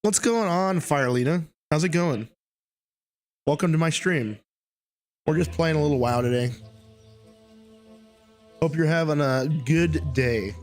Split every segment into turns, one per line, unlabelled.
What's going on, Firelina? How's it going? Welcome to my stream. We're just playing a little WoW today. Hope you're having a good day.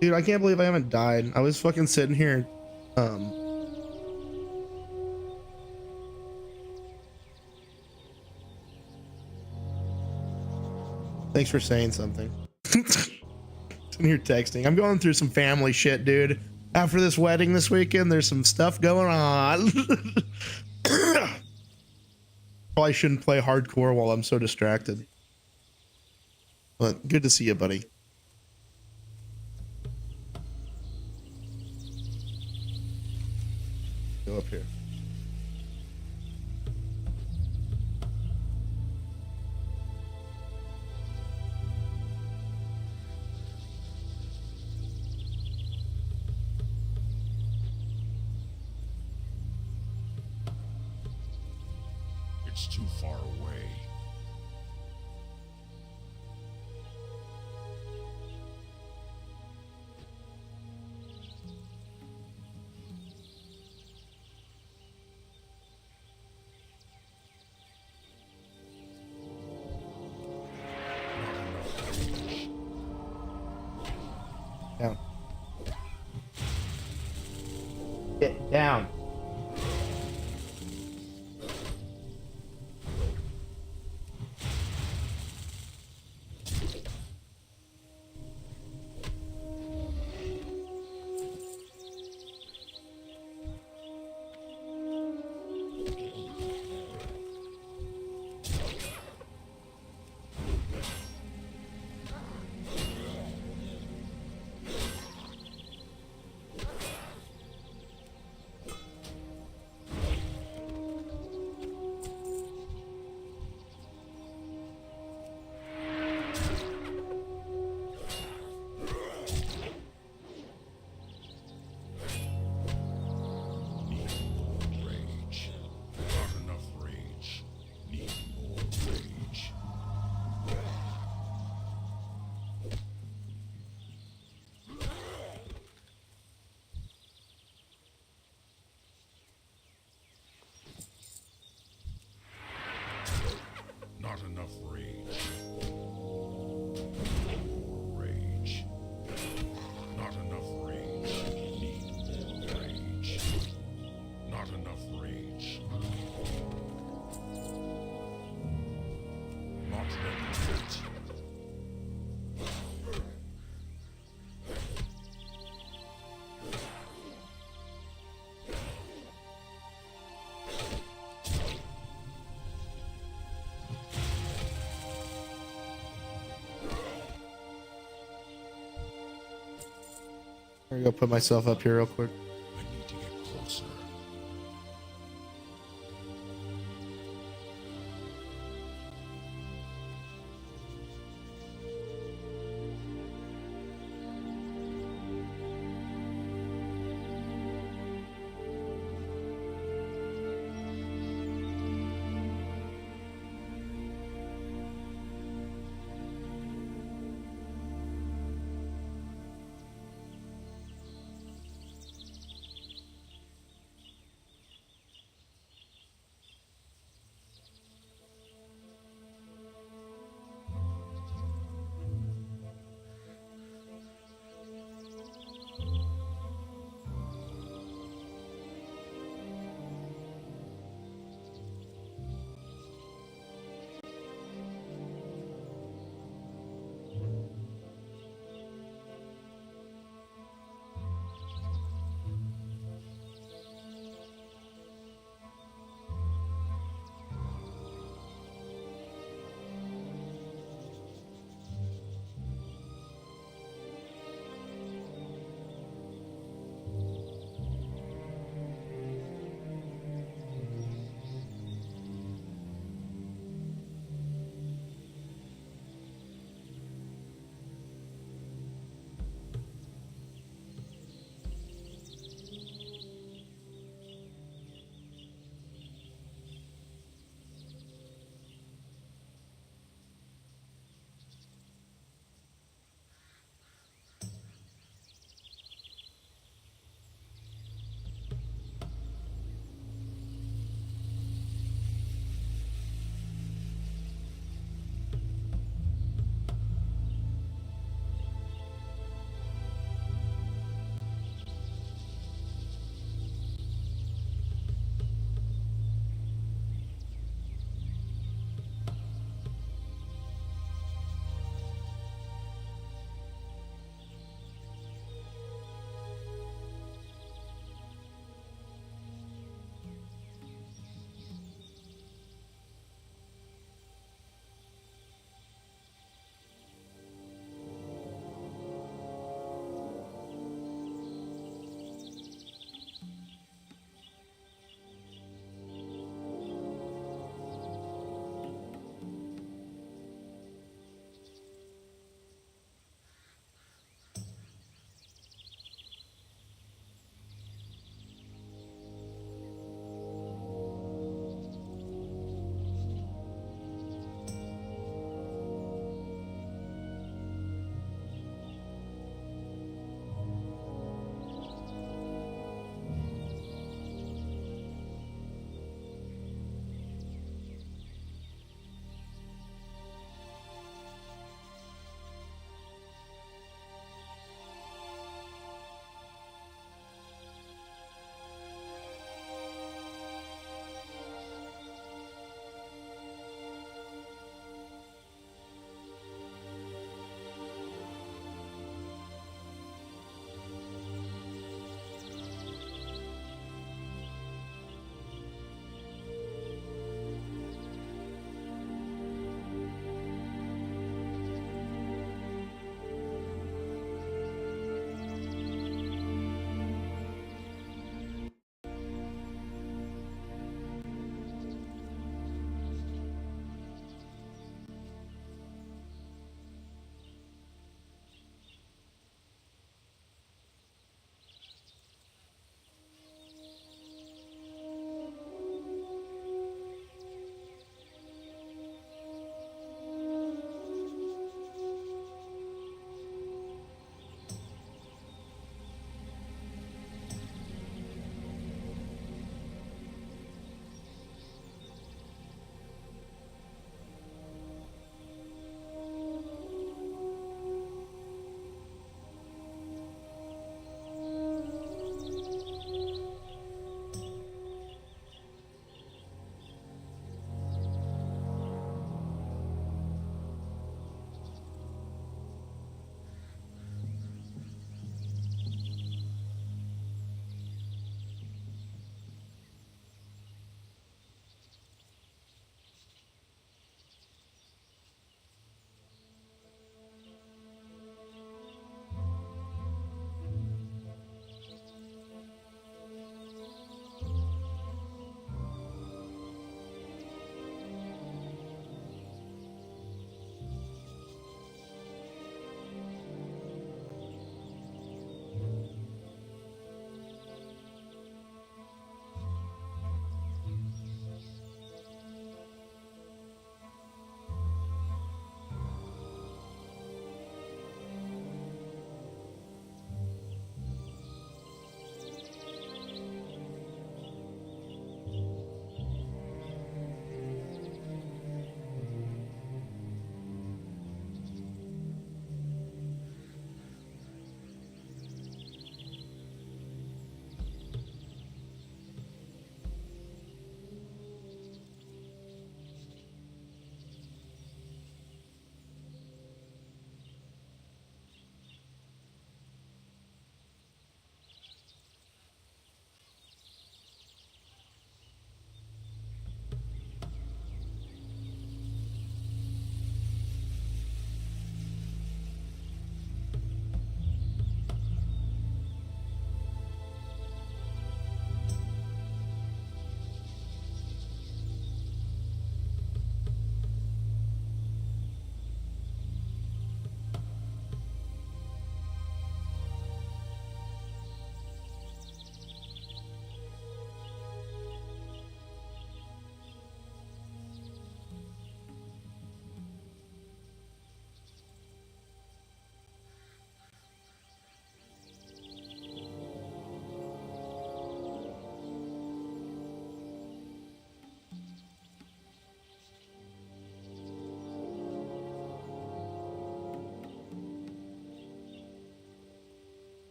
Dude, I can't believe I haven't died. I was fucking sitting here. Thanks for saying something. Sitting here texting. I'm going through some family shit, dude. After this wedding this weekend, there's some stuff going on. Probably shouldn't play hardcore while I'm so distracted. But good to see you, buddy. Go up here.
It's too far away.
Down. Get down. Not enough rage. More rage. Not enough rage. Need more rage. Not enough rage. Not ready yet. I'm gonna go put myself up here real quick.
I need to get closer.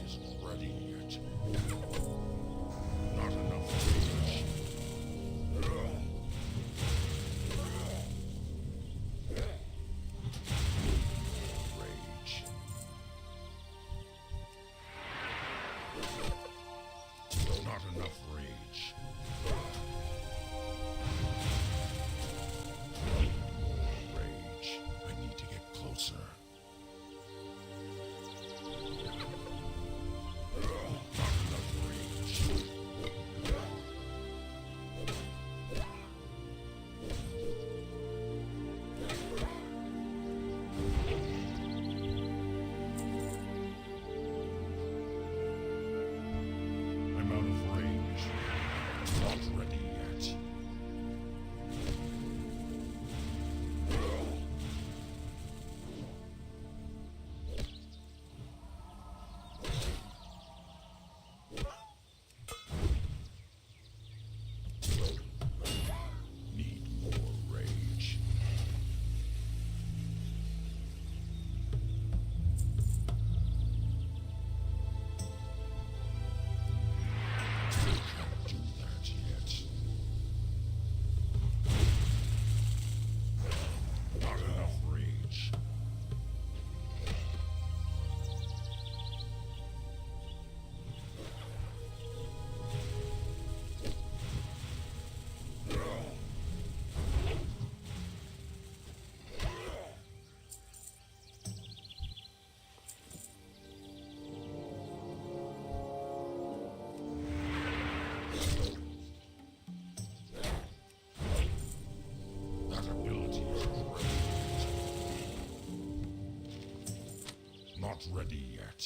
isn't ready yet. Not enough rage. Rage. Not enough rage. More rage. I need to get closer. Not enough rage. I'm out of range. Not ready yet. Need more rage. Can't do that yet. Not enough rage. That ability is great. Not ready yet.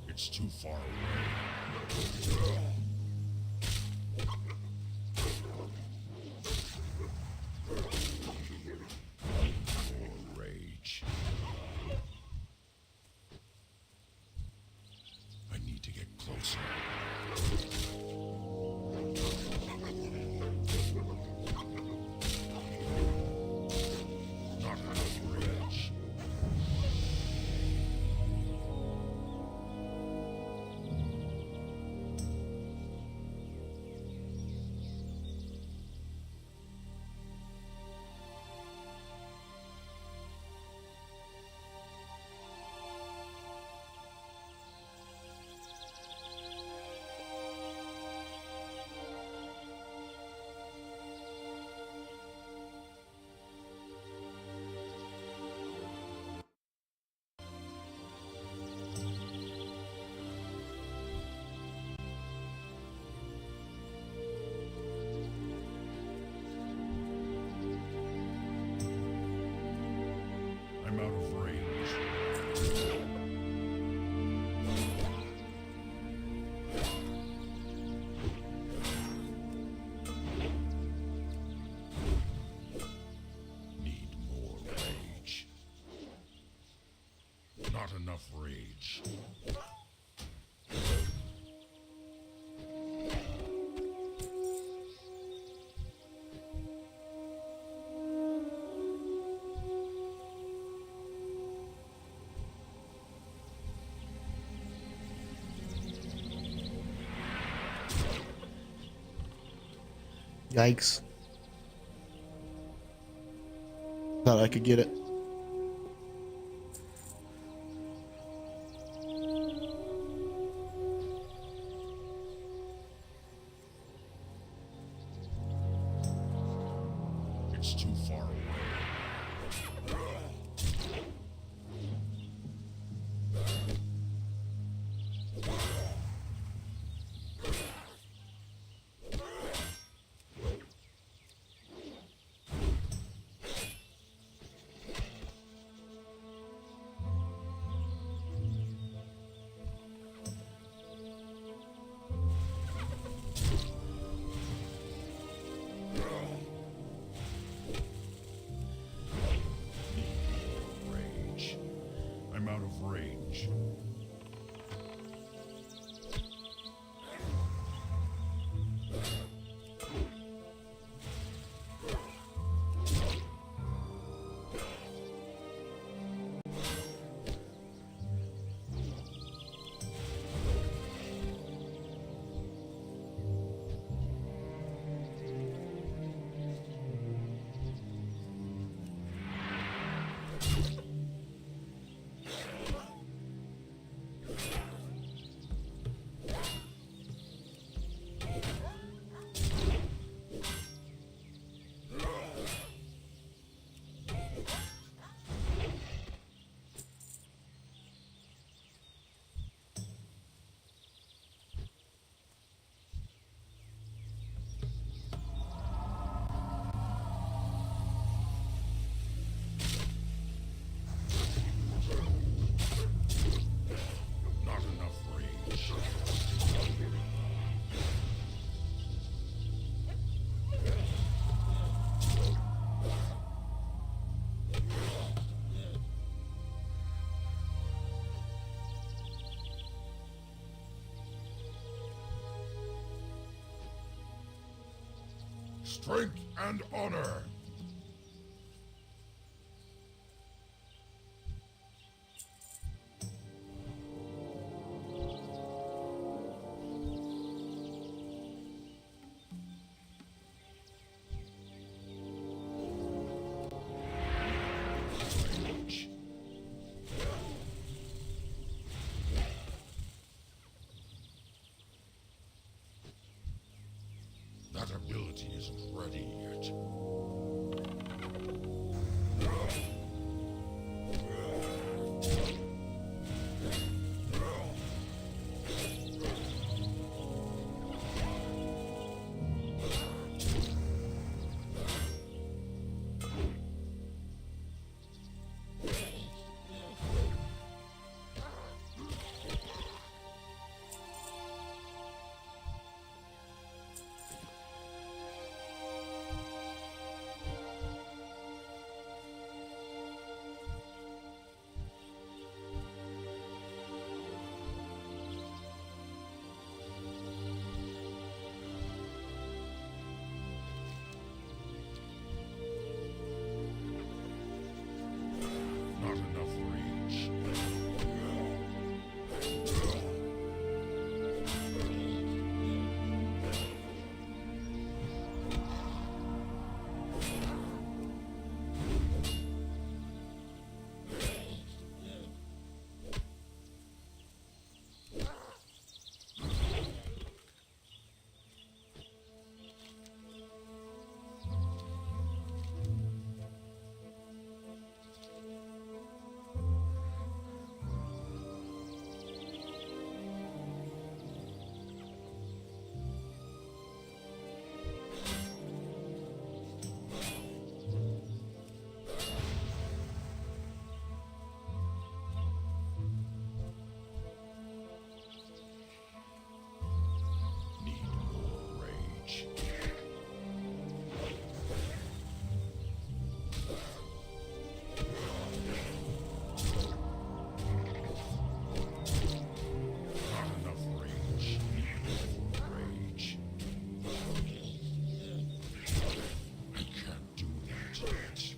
It's too far away. More rage. I need to get closer. Not enough rage. I'm out of range. Need more rage. Not enough rage.
Yikes. Thought I could get it.
It's too far away. Strength and honor. That ability isn't ready yet. Not enough range. Need more rage. Not enough range. More rage. I can't do that yet.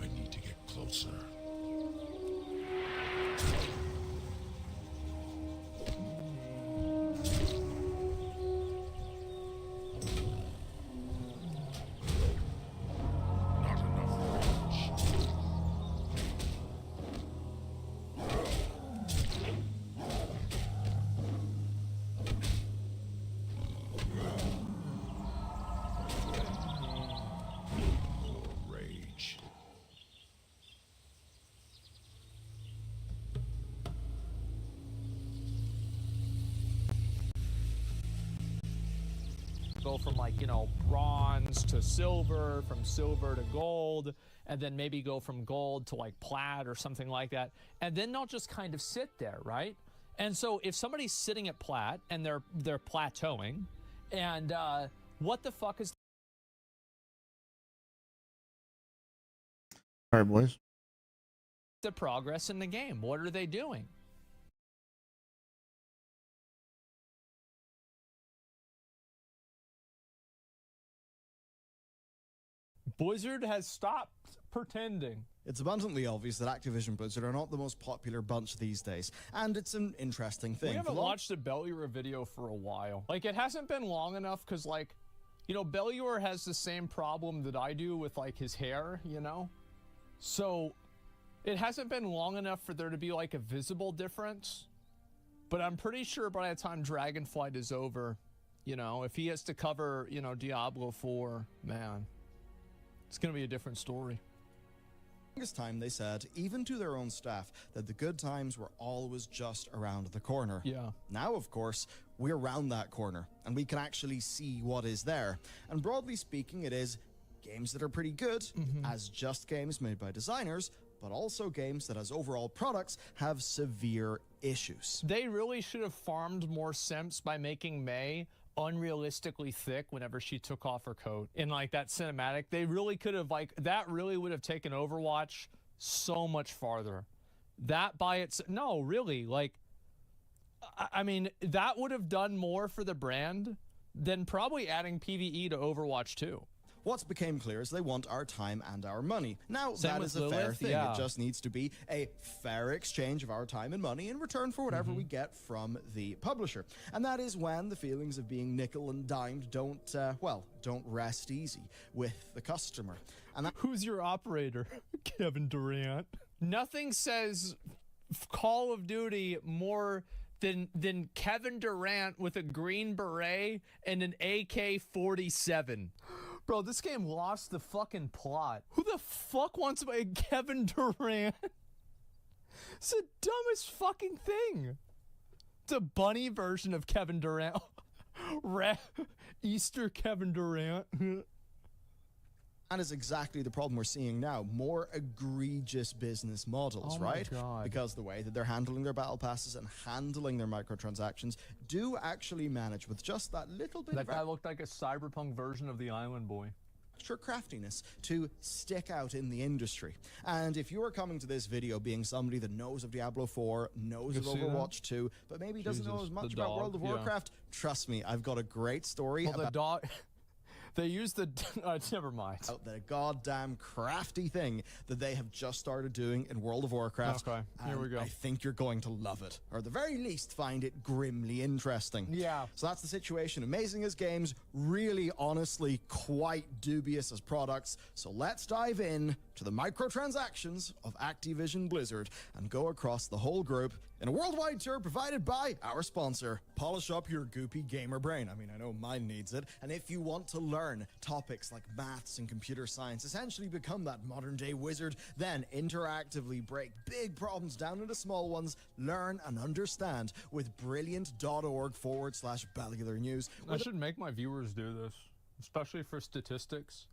I need to get closer. Not enough range. More rage.
Go from, like, you know, bronze to silver, from silver to gold, and then maybe go from gold to like plat or something like that. And then they'll just kind of sit there, right? And so if somebody's sitting at plat and they're plateauing, and what the fuck is
All right, boys.
the progress in the game? What are they doing? Blizzard has stopped pretending.
It's abundantly obvious that Activision Blizzard are not the most popular bunch these days, and it's an interesting thing.
We haven't
For long-
watched a Belluar video for a while. Like, it hasn't been long enough because, like, you know, Belluar has the same problem that I do with, like, his hair, you know? So, it hasn't been long enough for there to be, like, a visible difference. But I'm pretty sure by the time Dragonflight is over, you know, if he has to cover, you know, Diablo 4, man, it's going to be a different story.
longest time they said, even to their own staff, that the good times were always just around the corner.
Yeah.
Now, of course, we're around that corner, and we can actually see what is there. And broadly speaking, it is games that are pretty good, as just games made by designers, but also games that as overall products have severe issues.
They really should have farmed more simps by making Mei unrealistically thick whenever she took off her coat in like that cinematic. They really could have, like, that really would have taken Overwatch so much farther. That by its, no, really, like, I mean, that would have done more for the brand than probably adding PvE to Overwatch 2.
What's became clear is they want our time and our money. Now,
Same
that
with
is a fair
Lilith,
thing.
yeah.
It just needs to be a fair exchange of our time and money in return for whatever we get from the publisher. And that is when the feelings of being nickel and dimed don't, don't rest easy with the customer. And that
Who's your operator? Kevin Durant. Nothing says Call of Duty more than Kevin Durant with a green beret and an AK-47. Bro, this game lost the fucking plot. Who the fuck wants to play Kevin Durant? It's the dumbest fucking thing. It's a bunny version of Kevin Durant. Easter Kevin Durant.
That is exactly the problem we're seeing now. More egregious business models,
Oh my
right?
God.
Because the way that they're handling their battle passes and handling their microtransactions do actually manage with just that little bit
That
of
guy looked like a cyberpunk version of the Island Boy.
extra craftiness to stick out in the industry. And if you are coming to this video being somebody that knows of Diablo 4, knows of
see that?
Overwatch 2, but maybe doesn't know
Jesus,
as much
the
about
dog,
World of
yeah.
Warcraft, trust me, I've got a great story
Well, the
about
dog. They used the. Never mind.
the goddamn crafty thing that they have just started doing in World of Warcraft.
Okay, here we
and
go.
I think you're going to love it, or at the very least find it grimly interesting.
Yeah.
So that's the situation. Amazing as games, really honestly quite dubious as products. So let's dive in to the microtransactions of Activision Blizzard and go across the whole group in a worldwide tour provided by our sponsor. Polish up your goopy gamer brain. I mean, I know mine needs it. And if you want to learn topics like maths and computer science, essentially become that modern day wizard, then interactively break big problems down into small ones, learn and understand with brilliant.org/Bellular News.
I should make my viewers do this, especially for statistics.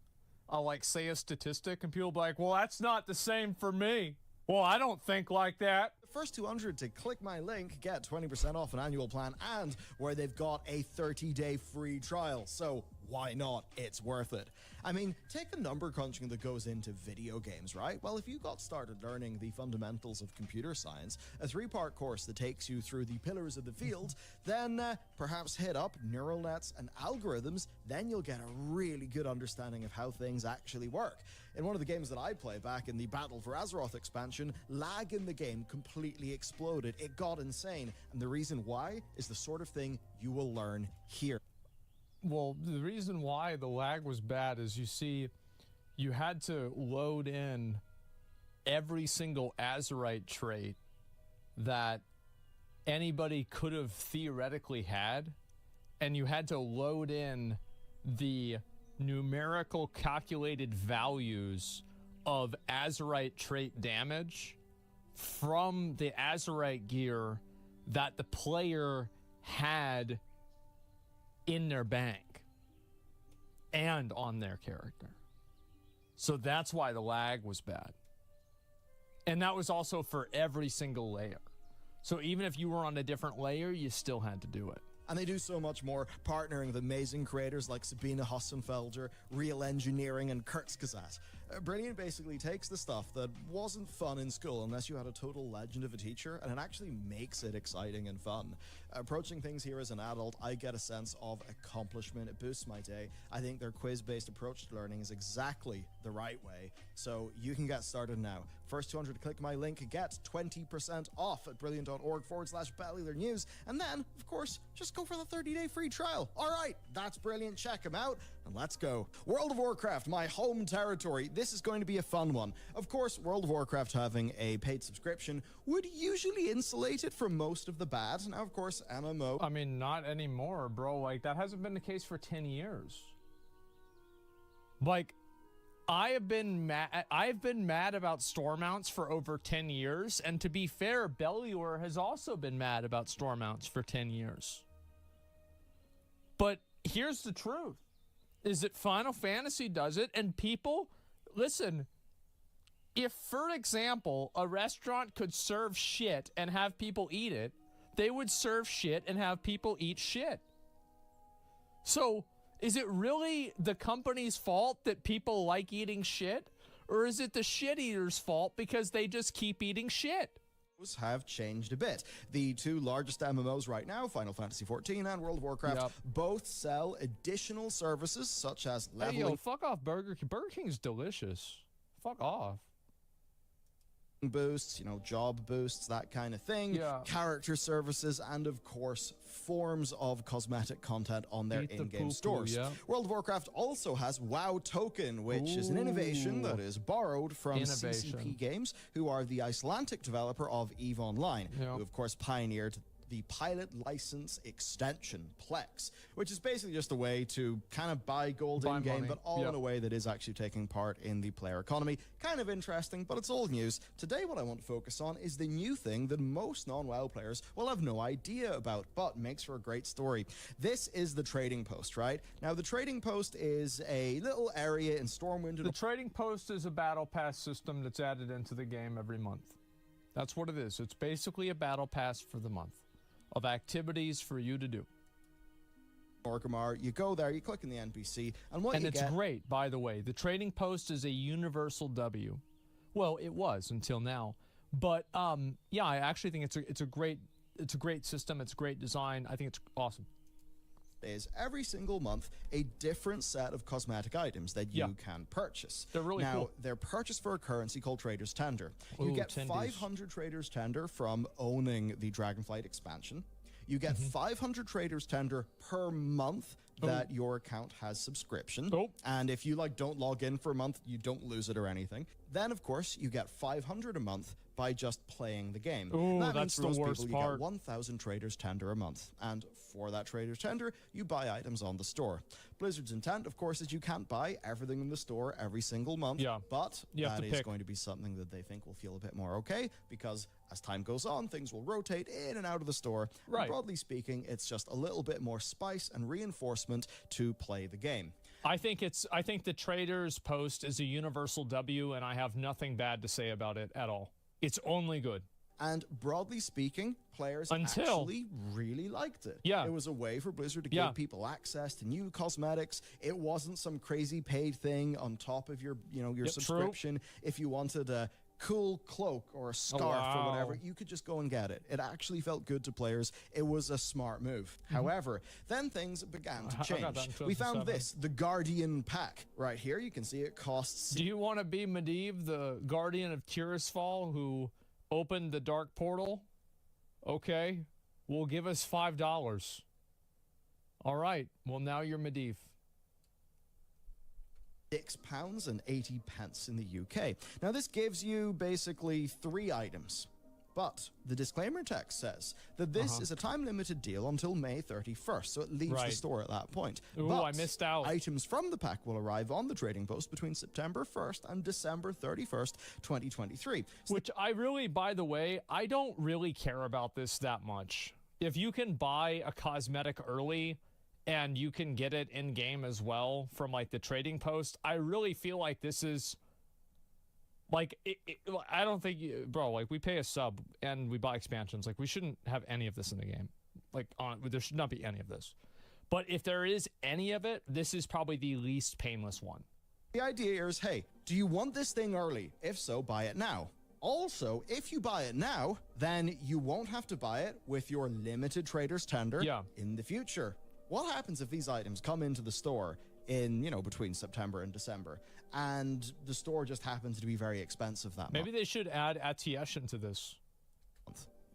I'll like say a statistic and people be like, well, that's not the same for me. Well, I don't think like that.
The first 200 to click my link get 20% off an annual plan, and where they've got a 30-day free trial. So why not? It's worth it. I mean, take the number crunching that goes into video games, right? Well, if you got started learning the fundamentals of computer science, a 3-part course that takes you through the pillars of the field, then perhaps hit up neural nets and algorithms, then you'll get a really good understanding of how things actually work. In one of the games that I play back in the Battle for Azeroth expansion, lag in the game completely exploded. It got insane. And the reason why is the sort of thing you will learn here.
Well, the reason why the lag was bad is you had to load in every single Azerite trait that anybody could have theoretically had, and you had to load in the numerical calculated values of Azerite trait damage from the Azerite gear that the player had in their bank and on their character. So that's why the lag was bad. And that was also for every single layer. So even if you were on a different layer, you still had to do it.
And they do so much more, partnering with amazing creators like Sabine Hossenfelder, Real Engineering, and Kurzgesagt. Brilliant basically takes the stuff that wasn't fun in school unless you had a total legend of a teacher, and it actually makes it exciting and fun. Approaching things here as an adult, I get a sense of accomplishment. It boosts my day. I think their quiz-based approach to learning is exactly the right way. So you can get started now. First 200 to click my link get 20% off at brilliant.org/Bellular News. And then, of course, just go for the 30-day free trial. All right, that's brilliant. Check them out and let's go. World of Warcraft, my home territory. This is going to be a fun one. Of course, World of Warcraft having a paid subscription would usually insulate it from most of the bad. Now, of course, MMO.
I mean, not anymore, bro. Like, that hasn't been the case for 10 years. Like, I've been mad about store mounts for over 10 years, and to be fair, Belluor has also been mad about store mounts for 10 years. But here's the truth, is that Final Fantasy does it, and people, listen, if, for example, a restaurant could serve shit and have people eat it, they would serve shit and have people eat shit. So, is it really the company's fault that people like eating shit? Or is it the shit eaters' fault because they just keep eating shit?
Have changed a bit. The two largest MMOs right now, Final Fantasy XIV and World of Warcraft, both sell additional services such as leveling.
Hey, yo, fuck off Burger King. Burger King's delicious. Fuck off.
Boosts, you know, job boosts, that kind of thing, character services, and of course forms of cosmetic content on their in-game stores. World of Warcraft also has WoW Token, which is an innovation that is borrowed from CCP Games, who are the Icelandic developer of EVE Online, who of course pioneered the pilot license extension Plex, which is basically just a way to kind of buy gold in game, but all in a way that is actually taking part in the player economy. Kind of interesting, but it's old news. Today, what I want to focus on is the new thing that most non-WoW players will have no idea about, but makes for a great story. This is the trading post, right? Now, the trading post is a little area in Stormwind.
The trading post is a battle pass system that's added into the game every month. That's what it is. It's basically a battle pass for the month of activities for you to do.
Orgrimmar, you go there, you click in the NPC, and what you get...
And it's great, by the way. The trading post is a universal W. Well, it was until now. But yeah, I actually think it's a great system. It's a great design. I think it's awesome.
Is every single month a different set of cosmetic items that you can purchase.
They're really cool.
They're purchased for a currency called Trader's Tender. You get 500 Trader's Tender from owning the Dragonflight expansion. You get 500 Trader's Tender per month that your account has subscription. And if you don't log in for a month, you don't lose it or anything. Then, of course, you get 500 a month by just playing the game. That
that's
means
the worst
people,
part.
You get 1,000 Trader's Tender a month. And for that Trader's Tender, you buy items on the store. Blizzard's intent, of course, is you can't buy everything in the store every single month. But that is going to be something that they think will feel a bit more okay, because as time goes on, things will rotate in and out of the store. And broadly speaking, it's just a little bit more spice and reinforcement to play the game.
I think the Traders post is a universal W, and I have nothing bad to say about it at all. It's only good.
And broadly speaking, players actually really liked it. It was a way for Blizzard to give people access to new cosmetics. It wasn't some crazy paid thing on top of your subscription. If you wanted a cool cloak or a scarf or whatever, you could just go and get it. It actually felt good to players. It was a smart move. However, then things began to change. We found this, the Guardian pack. Right here, you can see it costs...
Do you want to be Medivh, the Guardian of Tirisfal, who opened the Dark Portal? Okay, well, give us $5. All right, well, now you're Medivh.
£6.80 in the UK. Now, this gives you basically 3 items. But the disclaimer text says that this is a time-limited deal until May 31st, so it leaves the store at that point.
But I missed out.
Items from the pack will arrive on the trading post between September 1st and December 31st, 2023.
Which I really, by the way, I don't really care about this that much. If you can buy a cosmetic early and you can get it in-game as well from, the trading post, I really feel like this is... I don't think, bro, we pay a sub and we buy expansions. We shouldn't have any of this in the game. There should not be any of this. But if there is any of it, this is probably the least painless one.
The idea here is, hey, do you want this thing early? If so, buy it now. Also, if you buy it now, then you won't have to buy it with your limited Trader's Tender in the future. What happens if these items come into the store in, between September and December, and the store just happens to be very expensive that month?
Maybe they should add Atiyesh into this.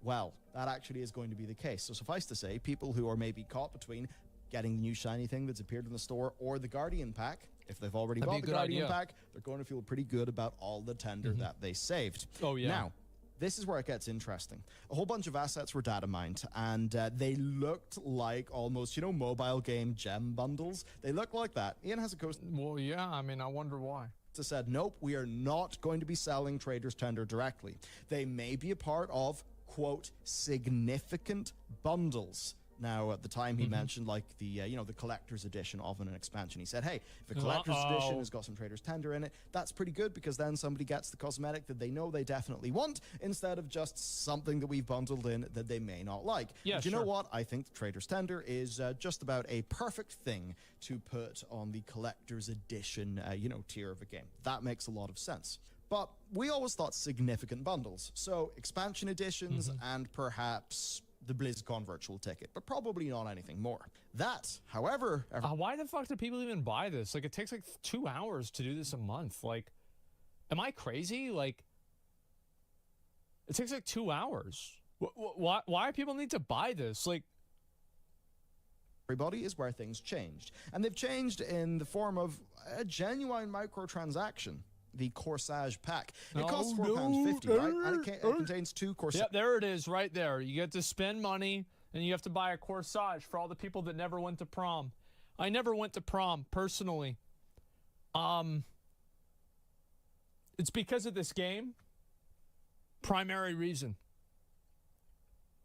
Well, that actually is going to be the case. So suffice to say, people who are maybe caught between getting the new shiny thing that's appeared in the store or the Guardian pack, if they've already bought the Guardian pack, they're going to feel pretty good about all the tender that they saved. Now, this is where it gets interesting. A whole bunch of assets were data mined, and they looked like almost, mobile game gem bundles. They look like that. Ian has a coast.
Well, yeah, I wonder why.
said, nope, we are not going to be selling Trader's Tender directly. They may be a part of, quote, significant bundles. Now, at the time, he mentioned like the the collector's edition of an expansion. He said, hey, if a collector's edition has got some Trader's Tender in it, that's pretty good, because then somebody gets the cosmetic that they know they definitely want, instead of just something that we've bundled in that they may not like.
Yeah,
but you know what? I think the Trader's Tender is just about a perfect thing to put on the collector's edition, tier of a game. That makes a lot of sense. But we always thought significant bundles. So expansion editions and perhaps the BlizzCon virtual ticket, but probably not anything more. That, however...
why the fuck do people even buy this? Like, it takes like 2 hours to do this a month. Like, am I crazy? Like, it takes like 2 hours. Why do people need to buy this? Like,
everybody is where things changed. And they've changed in the form of a genuine microtransaction. The Corsage pack. It costs £4.50, right? And it contains 2 Corsage.
Yep, there it is, right there. You get to spend money, and you have to buy a Corsage for all the people that never went to prom. I never went to prom, personally. It's because of this game. Primary reason.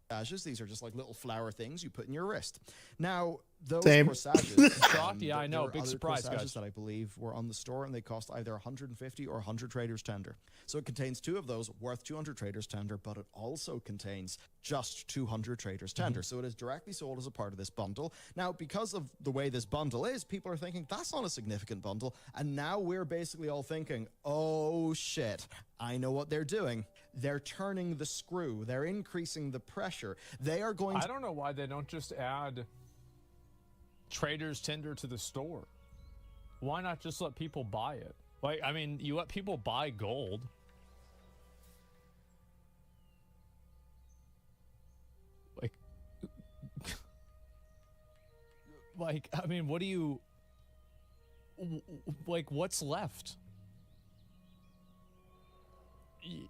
These are just like little flower things you put in your wrist. Now, those
Same.
corsages,
Shocked? Yeah, I know.
there are
Big
other
surprise,
corsages
guys.
that I believe were on the store, and they cost either 150 or 100 Trader's Tender. So it contains 2 of those worth 200 Trader's Tender, but it also contains just 200 Trader's Tender. So it is directly sold as a part of this bundle. Now, because of the way this bundle is, people are thinking that's not a significant bundle, and now we're basically all thinking, oh shit, I know what they're doing. They're turning the screw. They're increasing the pressure. They are going to...
I don't know why they don't just add Trader's Tender to the store. Why not just let people buy it? Like, I mean, you let people buy gold. Like, I mean, what do you... Like, what's left?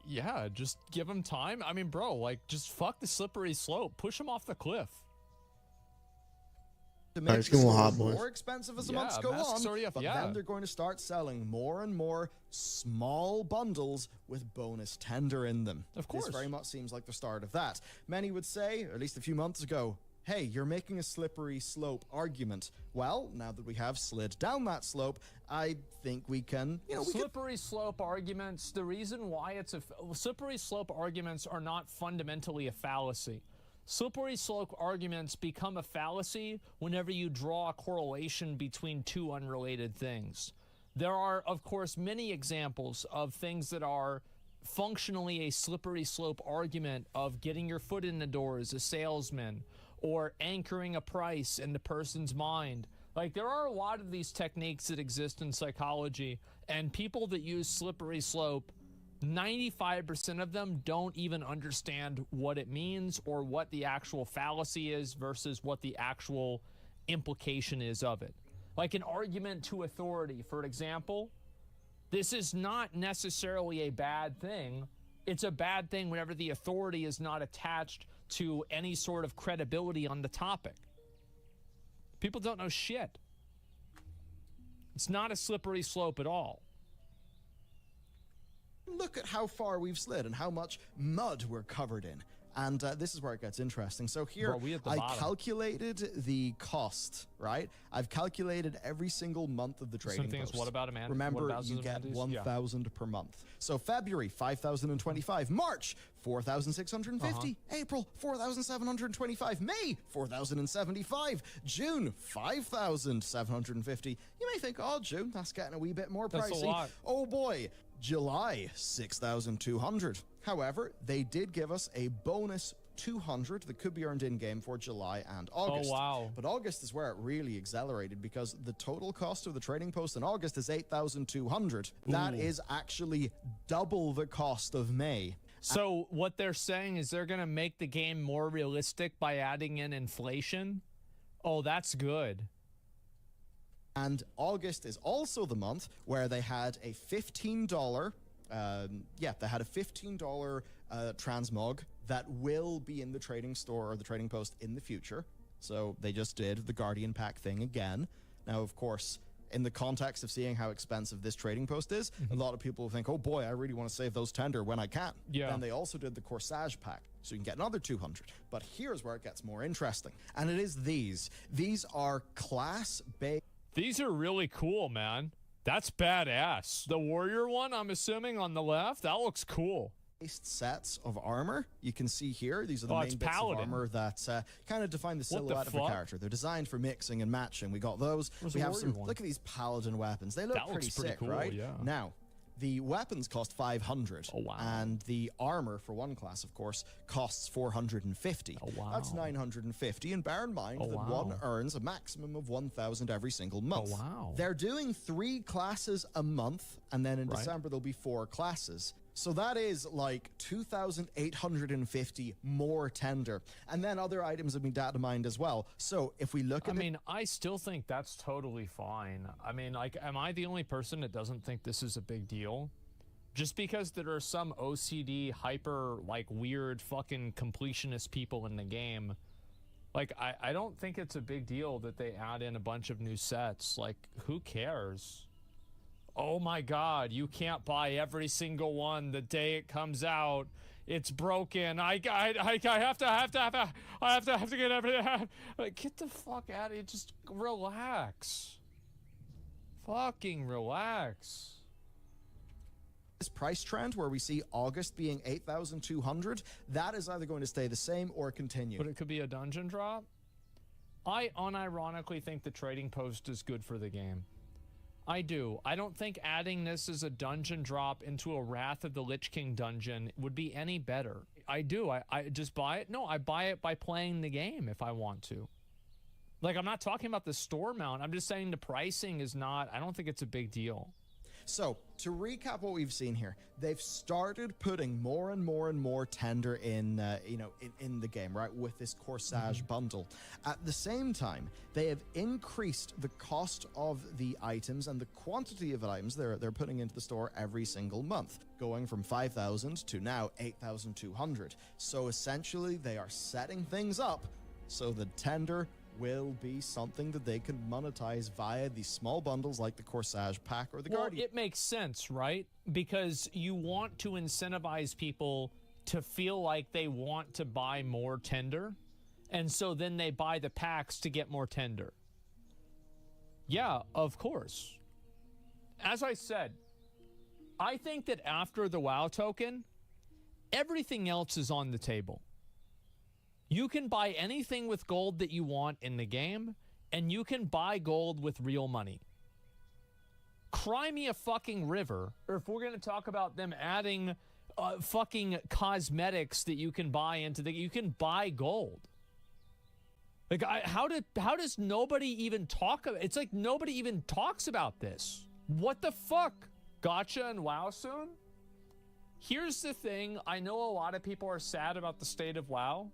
Yeah, just give them time. I mean, bro, like, just fuck the slippery slope. Push them off the cliff.
To make
just
the
give 'em a
stores
hot, boys.
more expensive as the months go
masks
on,
already up,
but
yeah.
then they're going to start selling more and more small bundles with bonus tender in them.
Of course.
This very much seems like the start of that. Many would say, or at least a few months ago, hey, you're making a slippery slope argument. Well, now that we have slid down that slope, I think we can,
Slippery slope arguments, the reason why it's a... Slippery slope arguments are not fundamentally a fallacy. Slippery slope arguments become a fallacy whenever you draw a correlation between 2 unrelated things. There are, of course, many examples of things that are functionally a slippery slope argument of getting your foot in the door as a salesman or anchoring a price in the person's mind. Like, there are a lot of these techniques that exist in psychology, and people that use slippery slope, 95% of them don't even understand what it means or what the actual fallacy is versus what the actual implication is of it. Like an argument to authority, for example, this is not necessarily a bad thing. It's a bad thing whenever the authority is not attached to any sort of credibility on the topic. People don't know shit. It's not a slippery slope at all.
Look at how far we've slid and how much mud we're covered in. And this is where it gets interesting. So here,
Bro, we at the
I
bottom.
calculated the cost, right? I've calculated every single month of the trading
thing is,
post.
what about Amanda?
Remember,
What about
you get
Amanda's?
1,000 per month. So February, 5,025. March, 4,650. April, 4,725. May, 4,075. June, 5,750. You may think, oh, June, that's getting a wee bit more pricey.
That's a lot.
Oh boy, July, 6,200. However, they did give us a bonus 200 that could be earned in-game for July and August.
Oh, wow.
But August is where it really accelerated because the total cost of the trading post in August is 8,200. That is actually double the cost of May.
So what they're saying is they're going to make the game more realistic by adding in inflation? Oh, that's good.
And August is also the month where they had a $15 they had a $15 transmog that will be in the trading store or the trading post in the future. So they just did the Guardian Pack thing again. Now, of course, in the context of seeing how expensive this trading post is, a lot of people think, oh boy, I really want to save those tender when I can.
Yeah.
Then they also did the Corsage pack, so you can get another 200. But here's where it gets more interesting. And it is these. These are class-based.
These are really cool, man. That's badass. The warrior one, I'm assuming, on the left, that looks cool.
Sets of armor you can see here. These are the
Oh,
main
it's
bits
Paladin.
of armor that kind of define the
What the
silhouette of a
fuck?
character. They're designed for mixing and matching. We got those.
Where's
We
the
have some.
warrior one?
Look at these paladin weapons. They look
That looks pretty
sick,
cool,
right?
yeah.
Now, the weapons cost 500.
Oh, wow.
And the armor for one class, of course, costs 450.
Oh, wow.
That's 950. And bear in mind
Oh,
that
wow.
one earns a maximum of 1,000 every single month.
Oh, wow.
They're doing 3 classes a month, and then in
Right.
December there'll be 4 classes. So that is like 2,850 more tender. And then other items have been data mined as well. So if we look
I
at
mean, I still think that's totally fine. I mean, like, am I the only person that doesn't think this is a big deal? Just because there are some OCD, hyper, like, weird fucking completionist people in the game, like, I don't think it's a big deal that they add in a bunch of new sets. Like, who cares? Oh my god, you can't buy every single one the day it comes out. It's broken. I have to get everything. Like, get the fuck out of here. Just relax. Fucking relax.
this price trend where we see August being 8,200, that is either going to stay the same or continue.
But it could be a dungeon drop. I unironically think the trading post is good for the game. I do. I don't think adding this as a dungeon drop into a Wrath of the Lich King dungeon would be any better. I do. I just buy it. No, I buy it by playing the game if I want to. Like, I'm not talking about the store mount. I'm just saying the pricing is not, I don't think it's a big deal.
So, to recap what we've seen here, they've started putting more and more and more tender in, in the game, right, with this Corsage bundle. At the same time, they have increased the cost of the items and the quantity of items they're putting into the store every single month, going from 5,000 to now 8,200. So essentially, they are setting things up so the tender will be something that they can monetize via these small bundles like the Corsage pack or the Guardian.
It makes sense, right? Because you want to incentivize people to feel like they want to buy more tender, and so then they buy the packs to get more tender. Yeah, of course. As I said, I think that after the WoW token, everything else is on the table. You can buy anything with gold that you want in the game, and you can buy gold with real money. Cry me a fucking river, or if we're going to talk about them adding fucking cosmetics that you can buy into the, you can buy gold. Like, how does nobody even talk about, it's like nobody even talks about this. What the fuck? Gotcha and WoW soon? Here's the thing, I know a lot of people are sad about the state of WoW.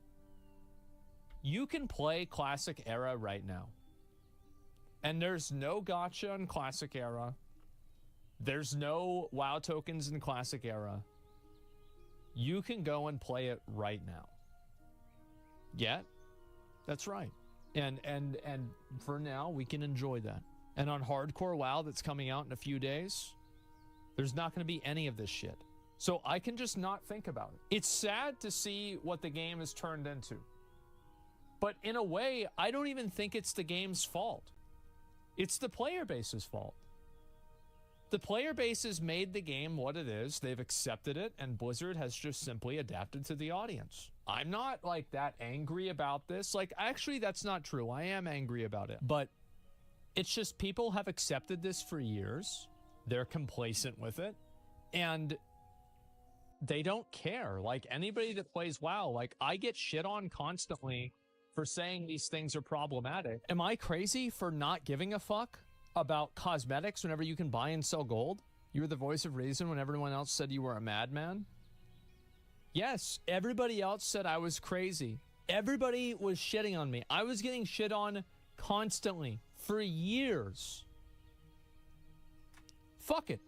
You can play Classic Era right now. And there's no gacha in Classic Era. There's no WoW tokens in Classic Era. You can go and play it right now. Yeah, that's right. And for now, we can enjoy that. And on Hardcore WoW that's coming out in a few days, there's not going to be any of this shit. So I can just not think about it. It's sad to see what the game has turned into. But in a way, I don't even think it's the game's fault. It's the player base's fault. The player base has made the game what it is. They've accepted it, and Blizzard has just simply adapted to the audience. I'm not like that angry about this. Like, actually, that's not true. I am angry about it. But it's just people have accepted this for years. They're complacent with it. And they don't care. Like, anybody that plays WoW, like, I get shit on constantly for saying these things are problematic. Am I crazy for not giving a fuck about cosmetics whenever you can buy and sell gold? You were the voice of reason when everyone else said you were a madman? Yes, everybody else said I was crazy. Everybody was shitting on me. I was getting shit on constantly for years. Fuck it.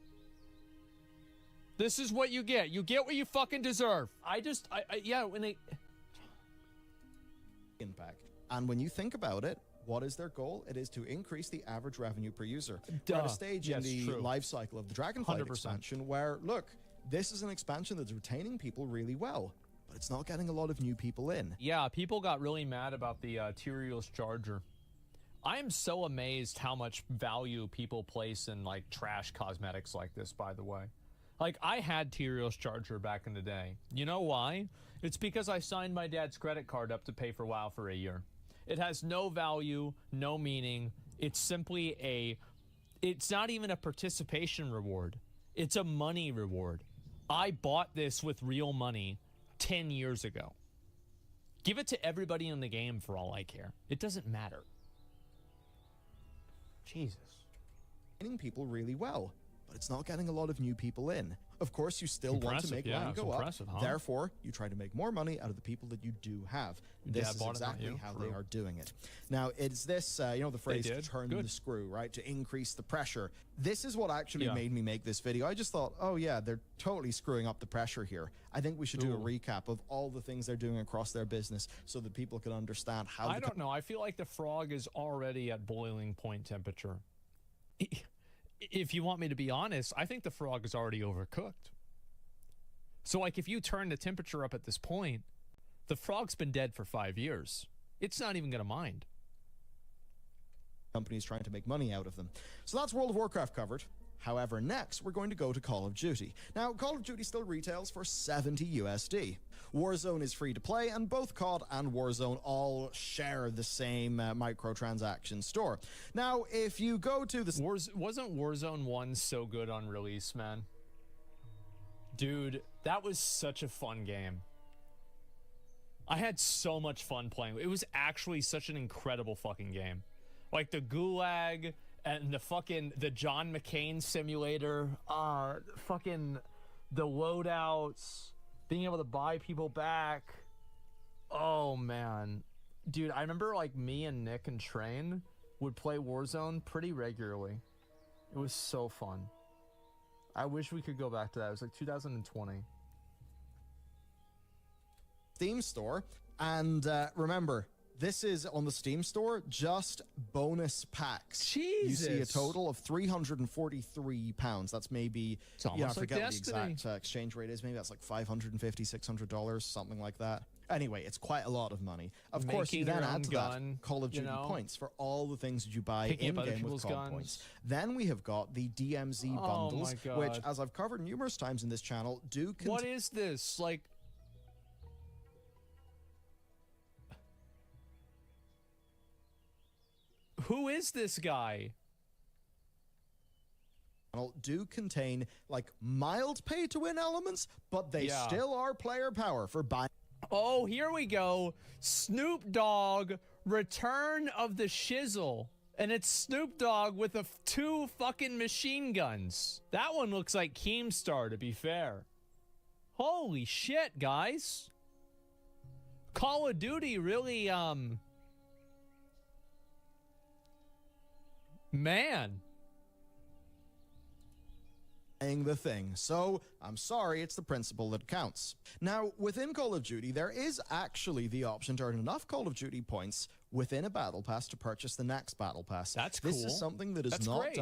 This is what you get. You get what you fucking deserve. Yeah, when they...
Impact. And when you think about it, What is their goal? It is to increase the average revenue per user.
Duh.
We're at a stage in
Yes,
the
true.
life cycle of the Dragonflight
100%.
expansion where, look, this is an expansion that's retaining people really well, but it's not getting a lot of new people in.
Yeah, people got really mad about the Tyrion's Charger. I am so amazed how much value people place in like trash cosmetics like this, by the way. Like, I had Tyrion's Charger back in the day. You know why? It's because I signed my dad's credit card up to pay for WoW for a year. It has no value, no meaning. It's simply it's not even a participation reward. It's a money reward. I bought this with real money 10 years ago. Give it to everybody in the game for all I care. It doesn't matter. Jesus.
Retaining people really well, but it's not getting a lot of new people in. Of course, you still want to
Impressive,
make
yeah,
money
it's
go
impressive,
up.
huh?
Therefore, you try to make more money out of the people that you do have. This
Dad
is
bought it, not
exactly
you.
how
True.
they are doing it. Now, it's this, you know, the phrase,
did.
turn
Good.
the screw, right? To increase the pressure. This is what actually
Yeah.
made me make this video. I just thought, oh yeah, they're totally screwing up the pressure here. I think we should do a
Ooh.
recap of all the things they're doing across their business so that people can understand how
I
the
don't know. I feel like the frog is already at boiling point temperature. If you want me to be honest, I think the frog is already overcooked. So, like, if you turn the temperature up at this point, the frog's been dead for 5 years. It's not even going to mind.
companies trying to make money out of them. So that's World of Warcraft covered. However, next we're going to go to Call of Duty. Now, Call of Duty still retails for 70 USD. Warzone is free to play, and both COD and Warzone all share the same microtransaction store. Now, if you go to the...
Wasn't Warzone 1 so good on release, man? Dude, that was such a fun game. I had so much fun playing. It was actually such an incredible fucking game. Like the Gulag and the John McCain simulator, fucking the loadouts, being able to buy people back. Oh man. Dude, I remember like me and Nick and Train would play Warzone pretty regularly. It was so fun. I wish we could go back to that. It was like 2020.
Steam store, and remember, this is on the Steam store, just bonus packs. You see a
Jesus.
total of £343. That's maybe,
It's almost
I
like
forget what the
Destiny.
exact exchange rate is. Maybe that's like $550, $600, something like that. Anyway, it's quite a lot of money. Of course, you
Making
then
your
add
own
to
gun,
that Call of
you
Duty
know?
points for all the things that you buy
Picking up other
in-game with
people's
COD
guns.
points. Then we have got the DMZ
Oh
bundles,
my
which,
God.
as I've covered numerous times in this channel, do contain...
What is this? Like, who is this guy?
do contain like mild pay to win elements, but they
Yeah.
still are player power for buying.
Oh, here we go. Snoop Dogg, Return of the Shizzle. And it's Snoop Dogg with two fucking machine guns. That one looks like Keemstar, to be fair. Holy shit, guys. Call of Duty really, man.
The thing. So, I'm sorry, it's the principle that counts. Now, within Call of Duty, there is actually the option to earn enough Call of Duty points within a battle pass to purchase the next battle pass.
That's
This
cool.
is something that is
That's
not
great.
done